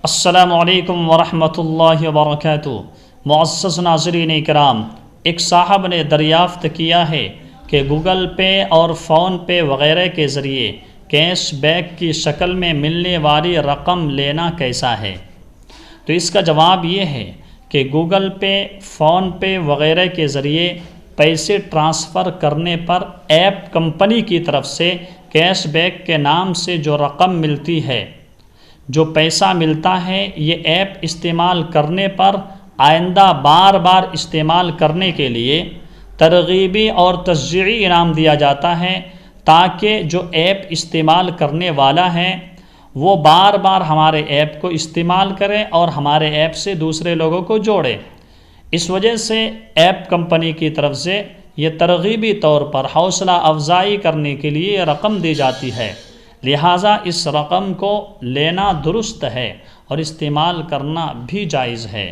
السلام علیکم ورحمۃ اللہ وبرکاتہ۔ معزز ناظرین کرام، ایک صاحب نے دریافت کیا ہے کہ گوگل پے اور فون پے وغیرہ کے ذریعے کیش بیک کی شکل میں ملنے والی رقم لینا کیسا ہے؟ تو اس کا جواب یہ ہے کہ گوگل پے، فون پے وغیرہ کے ذریعے پیسے ٹرانسفر کرنے پر ایپ کمپنی کی طرف سے کیش بیک کے نام سے جو رقم ملتی ہے، جو پیسہ ملتا ہے، یہ ایپ استعمال کرنے پر آئندہ بار بار استعمال کرنے کے لیے ترغیبی اور تشجیعی انعام دیا جاتا ہے، تاکہ جو ایپ استعمال کرنے والا ہے وہ بار بار ہمارے ایپ کو استعمال کرے اور ہمارے ایپ سے دوسرے لوگوں کو جوڑے۔ اس وجہ سے ایپ کمپنی کی طرف سے یہ ترغیبی طور پر حوصلہ افزائی کرنے کے لیے رقم دی جاتی ہے، لہٰذا اس رقم کو لینا درست ہے اور استعمال کرنا بھی جائز ہے۔